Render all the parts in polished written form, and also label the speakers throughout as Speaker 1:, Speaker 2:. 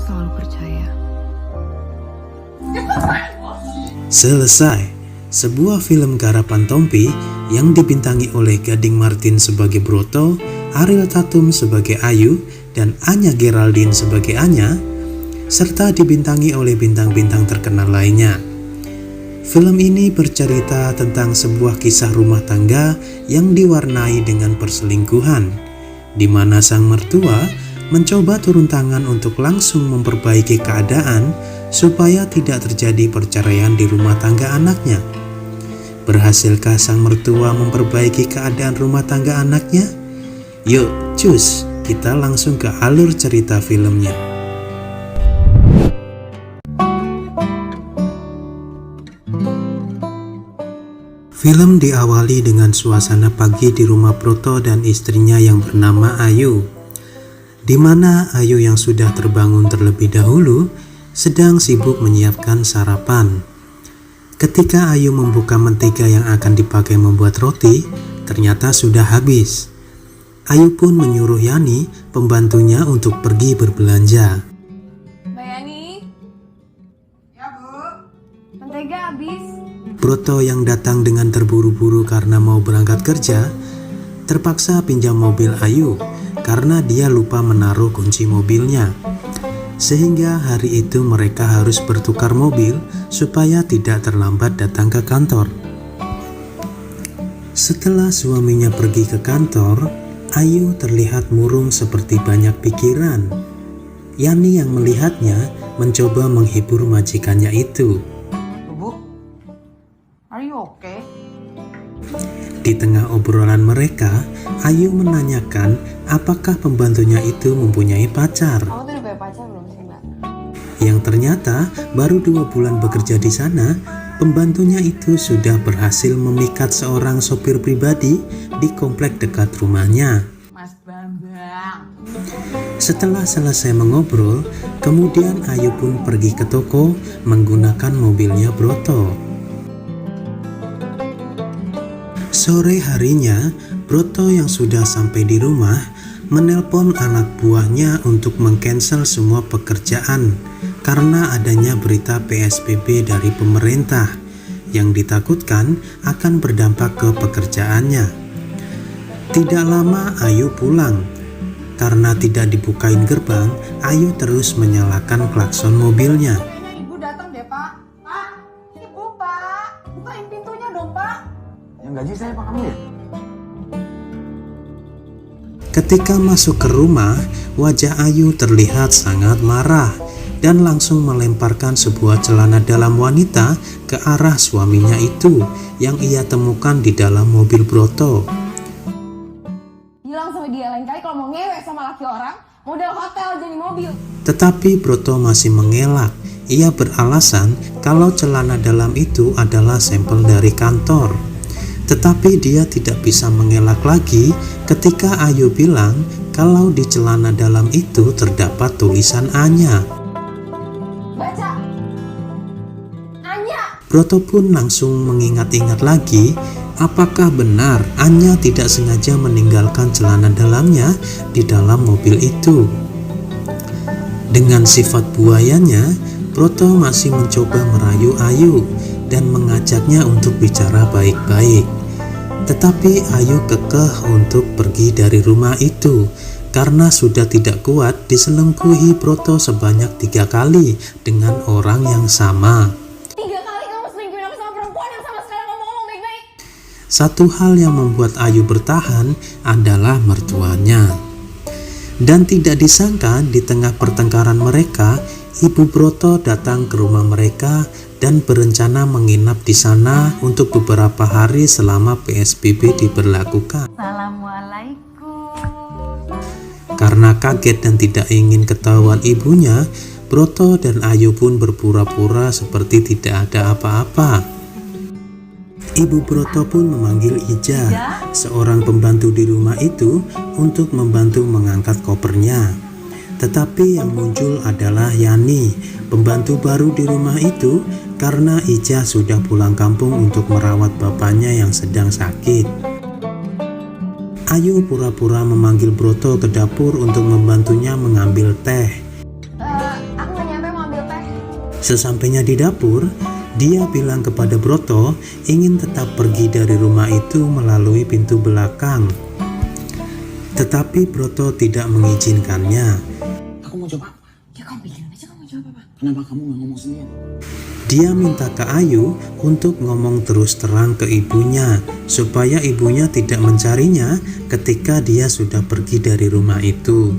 Speaker 1: selalu percaya.
Speaker 2: Selesai. Sebuah film garapan Tompi yang dibintangi oleh Gading Martin sebagai Broto, Ariel Tatum sebagai Ayu, dan Anya Geraldine sebagai Anya, serta dibintangi oleh bintang-bintang terkenal lainnya. Film ini bercerita tentang sebuah kisah rumah tangga yang diwarnai dengan perselingkuhan, di mana sang mertua mencoba turun tangan untuk langsung memperbaiki keadaan supaya tidak terjadi perceraian di rumah tangga anaknya. Berhasilkah sang mertua memperbaiki keadaan rumah tangga anaknya? Yuk, cus, kita langsung ke alur cerita filmnya. Film diawali dengan suasana pagi di rumah Broto dan istrinya yang bernama Ayu, di mana Ayu yang sudah terbangun terlebih dahulu sedang sibuk menyiapkan sarapan. Ketika Ayu membuka mentega yang akan dipakai membuat roti, ternyata sudah habis. Ayu pun menyuruh Yani, pembantunya, untuk pergi berbelanja.
Speaker 1: Mbak Yani? Ya, Bu. Mentega habis.
Speaker 2: Broto yang datang dengan terburu-buru karena mau berangkat kerja, terpaksa pinjam mobil Ayu karena dia lupa menaruh kunci mobilnya. Sehingga hari itu mereka harus bertukar mobil supaya tidak terlambat datang ke kantor. Setelah suaminya pergi ke kantor, Ayu terlihat murung seperti banyak pikiran. Yani yang melihatnya mencoba menghibur majikannya itu.
Speaker 1: Bu, are you okay?
Speaker 2: Di tengah obrolan mereka, Ayu menanyakan apakah pembantunya itu mempunyai pacar.
Speaker 1: Kamu tuh udah punya pacar belum sih, Mbak?
Speaker 2: Yang ternyata baru 2 bulan bekerja di sana, pembantunya itu sudah berhasil memikat seorang sopir pribadi di komplek dekat rumahnya.
Speaker 1: Mas Bambang.
Speaker 2: Setelah selesai mengobrol, kemudian Ayu pun pergi ke toko menggunakan mobilnya Broto. Sore harinya, Broto yang sudah sampai di rumah menelpon anak buahnya untuk meng-cancel semua pekerjaan karena adanya berita PSBB dari pemerintah yang ditakutkan akan berdampak ke pekerjaannya. Tidak lama Ayu pulang. Karena tidak dibukain gerbang, Ayu terus menyalakan klakson mobilnya.
Speaker 1: Ibu datang deh, Pak. Pak, Ibu, Pak. Bukain pintunya dong, Pak.
Speaker 3: Yang gaji saya Pak Kamil.
Speaker 2: Ketika masuk ke rumah, wajah Ayu terlihat sangat marah dan langsung melemparkan sebuah celana dalam wanita ke arah suaminya itu yang ia temukan di dalam mobil Broto.
Speaker 1: Bilang sama dia lain kali kalau mau ngewek sama laki orang, model hotel jadi mobil.
Speaker 2: Tetapi Broto masih mengelak. Ia beralasan kalau celana dalam itu adalah sampel dari kantor. Tetapi dia tidak bisa mengelak lagi ketika Ayu bilang kalau di celana dalam itu terdapat tulisan Anya.
Speaker 1: Baca. Anya.
Speaker 2: Broto pun langsung mengingat-ingat lagi apakah benar Anya tidak sengaja meninggalkan celana dalamnya di dalam mobil itu. Dengan sifat buayanya, Broto masih mencoba merayu Ayu dan mengajaknya untuk bicara baik-baik. Tetapi Ayu kekeh untuk pergi dari rumah itu karena sudah tidak kuat diselingkuhi Broto sebanyak 3 kali dengan orang yang sama.
Speaker 1: 3 kali kamu selingkuhin aku sama perempuan yang sama sekali ngomong-ngomong baik-baik.
Speaker 2: Satu hal yang membuat Ayu bertahan adalah mertuanya. Dan tidak disangka di tengah pertengkaran mereka, Ibu Broto datang ke rumah mereka dan berencana menginap di sana untuk beberapa hari selama PSBB diberlakukan.
Speaker 1: Assalamualaikum.
Speaker 2: Karena kaget dan tidak ingin ketahuan ibunya, Broto dan Ayu pun berpura-pura seperti tidak ada apa-apa. Ibu Broto pun memanggil Ija, seorang pembantu di rumah itu, untuk membantu mengangkat kopernya. Tetapi yang muncul adalah Yani, pembantu baru di rumah itu, karena Ija sudah pulang kampung untuk merawat bapaknya yang sedang sakit. Ayu pura-pura memanggil Broto ke dapur untuk membantunya mengambil teh. Sesampainya di dapur, dia bilang kepada Broto ingin tetap pergi dari rumah itu melalui pintu belakang. Tetapi Broto tidak mengizinkannya.
Speaker 3: Aku mau jawab apa?
Speaker 1: Ya kamu bilang aja kamu jawab apa.
Speaker 3: Kenapa kamu nggak ngomong sendiri?
Speaker 2: Dia minta ke Ayu untuk ngomong terus terang ke ibunya supaya ibunya tidak mencarinya ketika dia sudah pergi dari rumah itu.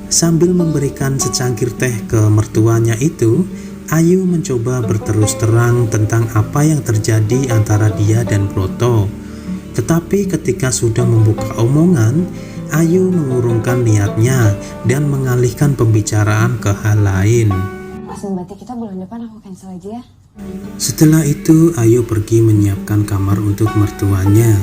Speaker 2: Sambil memberikan secangkir teh ke mertuanya itu, Ayu mencoba berterus terang tentang apa yang terjadi antara dia dan Broto. Tetapi ketika sudah membuka omongan, Ayu mengurungkan niatnya dan mengalihkan pembicaraan ke hal lain.
Speaker 4: Langsung berarti kita bulan depan aku cancel aja ya.
Speaker 2: Setelah itu Ayu pergi menyiapkan kamar untuk mertuanya.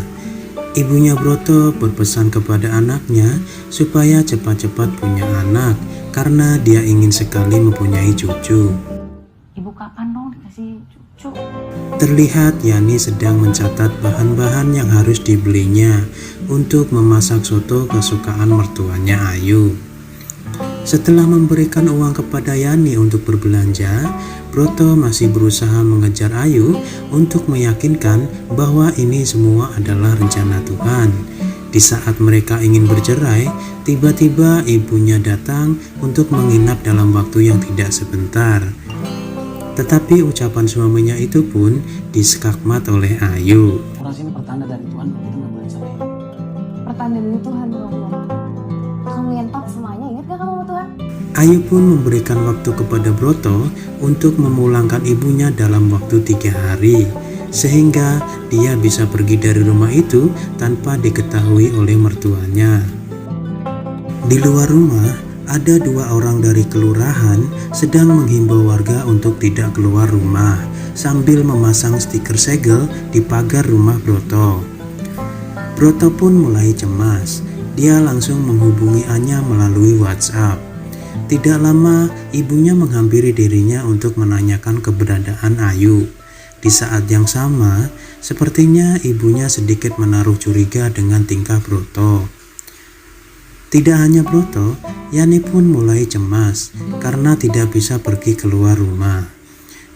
Speaker 2: Ibunya Broto berpesan kepada anaknya supaya cepat-cepat punya anak karena dia ingin sekali mempunyai cucu.
Speaker 1: Ibu kapan dong dikasih cucu?
Speaker 2: Terlihat Yani sedang mencatat bahan-bahan yang harus dibelinya untuk memasak soto kesukaan mertuanya Ayu. Setelah memberikan uang kepada Yani untuk berbelanja, Broto masih berusaha mengejar Ayu untuk meyakinkan bahwa ini semua adalah rencana Tuhan. Di saat mereka ingin bercerai, tiba-tiba ibunya datang untuk menginap dalam waktu yang tidak sebentar. Tetapi ucapan suaminya itu pun diskakmat oleh Ayu.
Speaker 3: Orang sini pertanda dari Tuhan kalau kita nggak boleh cerai.
Speaker 4: Pertanda dari Tuhan kamu ngomong. Kamu yang top semuanya, ingat gak kamu sama Tuhan?
Speaker 2: Ayu pun memberikan waktu kepada Broto untuk memulangkan ibunya dalam waktu 3 hari, sehingga dia bisa pergi dari rumah itu tanpa diketahui oleh mertuanya. Di luar rumah, ada 2 orang dari kelurahan sedang menghimbau warga untuk tidak keluar rumah sambil memasang stiker segel di pagar rumah Broto. Broto pun mulai cemas. Dia langsung menghubungi Anya melalui WhatsApp. Tidak lama, ibunya menghampiri dirinya untuk menanyakan keberadaan Ayu. Di saat yang sama, sepertinya ibunya sedikit menaruh curiga dengan tingkah Broto. Tidak hanya Broto, Yani pun mulai cemas karena tidak bisa pergi keluar rumah.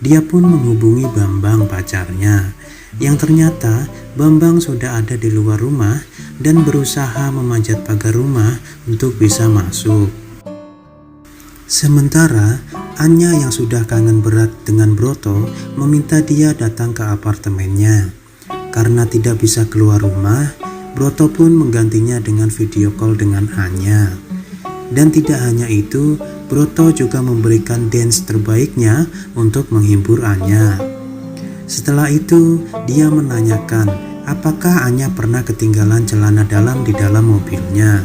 Speaker 2: Dia pun menghubungi Bambang pacarnya, yang ternyata Bambang sudah ada di luar rumah dan berusaha memanjat pagar rumah untuk bisa masuk. Sementara Anya yang sudah kangen berat dengan Broto meminta dia datang ke apartemennya. Karena tidak bisa keluar rumah, Broto pun menggantinya dengan video call dengan Anya. Dan tidak hanya itu, Broto juga memberikan dance terbaiknya untuk menghibur Anya. Setelah itu, dia menanyakan apakah Anya pernah ketinggalan celana dalam di dalam mobilnya.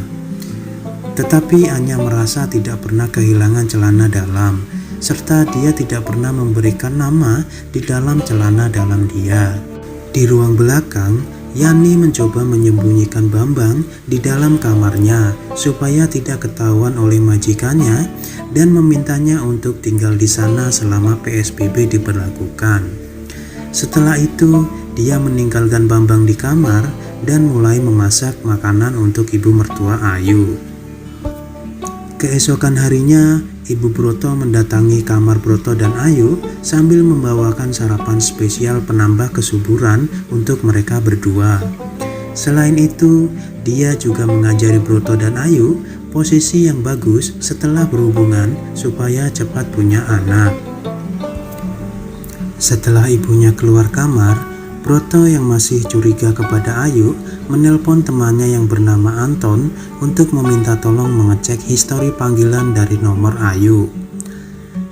Speaker 2: Tetapi Anya merasa tidak pernah kehilangan celana dalam, serta dia tidak pernah memberikan nama di dalam celana dalam dia. Di ruang belakang, Yani mencoba menyembunyikan Bambang di dalam kamarnya supaya tidak ketahuan oleh majikannya dan memintanya untuk tinggal di sana selama PSBB diberlakukan. Setelah itu, dia meninggalkan Bambang di kamar dan mulai memasak makanan untuk ibu mertua Ayu. Keesokan harinya, Ibu Broto mendatangi kamar Broto dan Ayu sambil membawakan sarapan spesial penambah kesuburan untuk mereka berdua. Selain itu, dia juga mengajari Broto dan Ayu posisi yang bagus setelah berhubungan supaya cepat punya anak. Setelah ibunya keluar kamar, Broto yang masih curiga kepada Ayu menelpon temannya yang bernama Anton untuk meminta tolong mengecek histori panggilan dari nomor Ayu.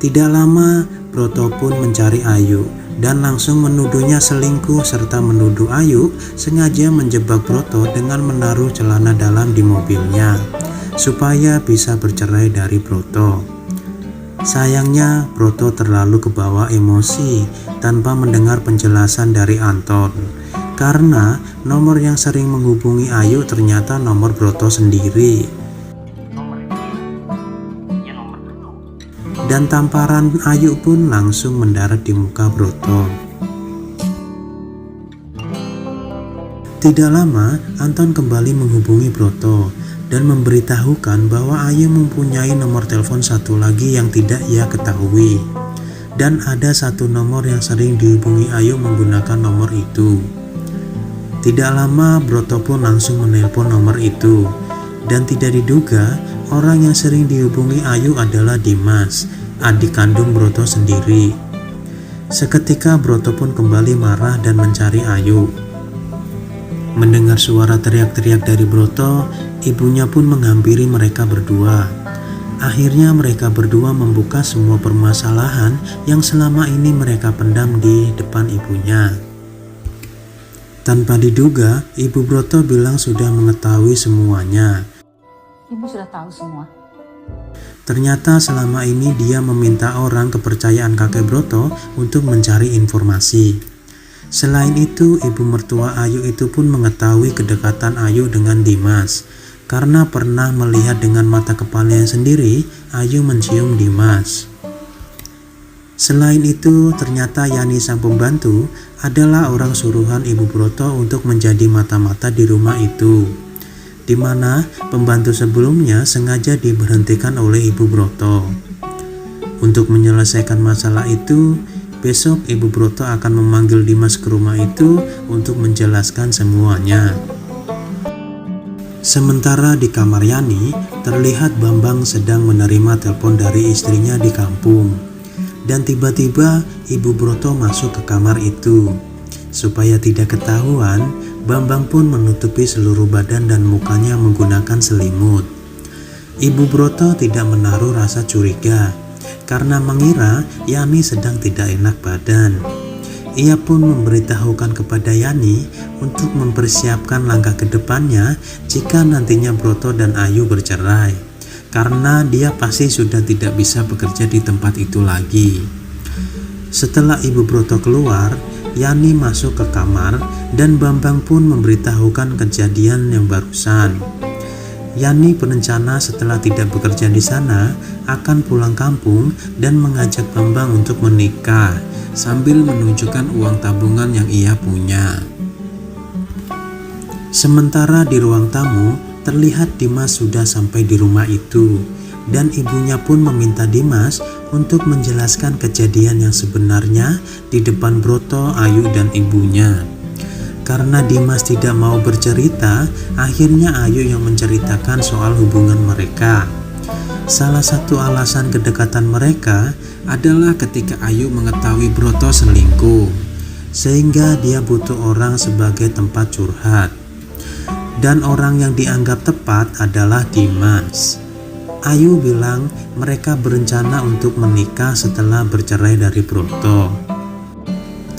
Speaker 2: Tidak lama, Broto pun mencari Ayu dan langsung menuduhnya selingkuh serta menuduh Ayu sengaja menjebak Broto dengan menaruh celana dalam di mobilnya supaya bisa bercerai dari Broto. Sayangnya, Broto terlalu kebawa emosi tanpa mendengar penjelasan dari Anton, karena nomor yang sering menghubungi Ayu ternyata nomor Broto sendiri. Dan tamparan Ayu pun langsung mendarat di muka Broto. Tidak lama, Anton kembali menghubungi Broto dan memberitahukan bahwa Ayu mempunyai nomor telepon satu lagi yang tidak ia ketahui. dan ada satu nomor yang sering dihubungi Ayu menggunakan nomor itu. Tidak lama Broto pun langsung menelpon nomor itu, dan tidak diduga orang yang sering dihubungi Ayu adalah Dimas, adik kandung Broto sendiri. Seketika Broto pun kembali marah dan mencari Ayu. Mendengar suara teriak-teriak dari Broto, ibunya pun menghampiri mereka berdua. Akhirnya mereka berdua membuka semua permasalahan yang selama ini mereka pendam di depan ibunya. Tanpa diduga, ibu Broto bilang sudah mengetahui semuanya.
Speaker 5: Ibu sudah tahu semua.
Speaker 2: Ternyata selama ini dia meminta orang kepercayaan kakek Broto untuk mencari informasi. Selain itu, ibu mertua Ayu itu pun mengetahui kedekatan Ayu dengan Dimas. Karena pernah melihat dengan mata kepalanya sendiri, Ayu mencium Dimas. Selain itu, ternyata Yani sang pembantu adalah orang suruhan ibu Broto untuk menjadi mata-mata di rumah itu, di mana pembantu sebelumnya sengaja diberhentikan oleh ibu Broto. Untuk menyelesaikan masalah itu, besok ibu Broto akan memanggil Dimas ke rumah itu untuk menjelaskan semuanya. Sementara di kamar Yani, terlihat Bambang sedang menerima telepon dari istrinya di kampung. Dan tiba-tiba ibu Broto masuk ke kamar itu. Supaya tidak ketahuan, Bambang pun menutupi seluruh badan dan mukanya menggunakan selimut. Ibu Broto tidak menaruh rasa curiga, karena mengira Yani sedang tidak enak badan. Ia pun memberitahukan kepada Yani untuk mempersiapkan langkah ke depannya jika nantinya Broto dan Ayu bercerai, karena dia pasti sudah tidak bisa bekerja di tempat itu lagi. Setelah ibu Broto keluar, Yani masuk ke kamar dan Bambang pun memberitahukan kejadian yang barusan. Yani berencana setelah tidak bekerja di sana akan pulang kampung dan mengajak Bambang untuk menikah sambil menunjukkan uang tabungan yang ia punya. Sementara di ruang tamu, terlihat Dimas sudah sampai di rumah itu dan ibunya pun meminta Dimas untuk menjelaskan kejadian yang sebenarnya di depan Broto, Ayu dan ibunya. Karena Dimas tidak mau bercerita, akhirnya Ayu yang menceritakan soal hubungan mereka. Salah satu alasan kedekatan mereka adalah ketika Ayu mengetahui Broto selingkuh, sehingga dia butuh orang sebagai tempat curhat. Dan orang yang dianggap tepat adalah Dimas. Ayu bilang mereka berencana untuk menikah setelah bercerai dari Broto.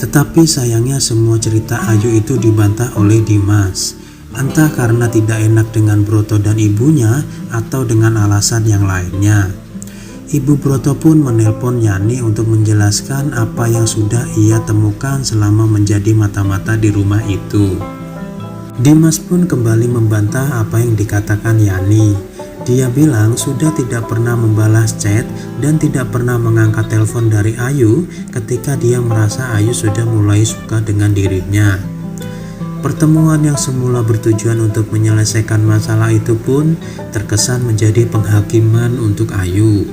Speaker 2: Tetapi sayangnya semua cerita Ayu itu dibantah oleh Dimas, entah karena tidak enak dengan Broto dan ibunya atau dengan alasan yang lainnya. Ibu Broto pun menelpon Yani untuk menjelaskan apa yang sudah ia temukan selama menjadi mata-mata di rumah itu. Dimas pun kembali membantah apa yang dikatakan Yani. Dia bilang sudah tidak pernah membalas chat dan tidak pernah mengangkat telepon dari Ayu ketika dia merasa Ayu sudah mulai suka dengan dirinya. Pertemuan yang semula bertujuan untuk menyelesaikan masalah itu pun terkesan menjadi penghakiman untuk Ayu,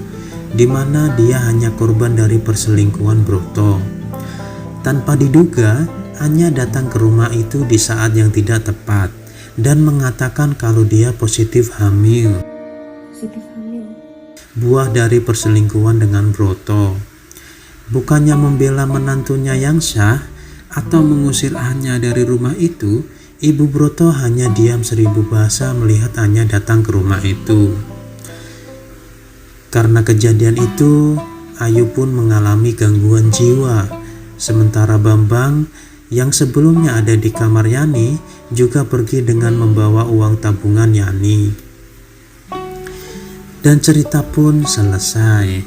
Speaker 2: di mana dia hanya korban dari perselingkuhan Broto. Tanpa diduga, Anya datang ke rumah itu di saat yang tidak tepat dan mengatakan kalau dia positif hamil. Buah dari perselingkuhan dengan Broto. Bukannya membela menantunya yang sah atau mengusir Anya dari rumah itu, ibu Broto hanya diam seribu bahasa melihat Anya datang ke rumah itu. Karena kejadian itu, Ayu pun mengalami gangguan jiwa. Sementara Bambang yang sebelumnya ada di kamar Yani juga pergi dengan membawa uang tabungan Yani. Dan cerita pun selesai.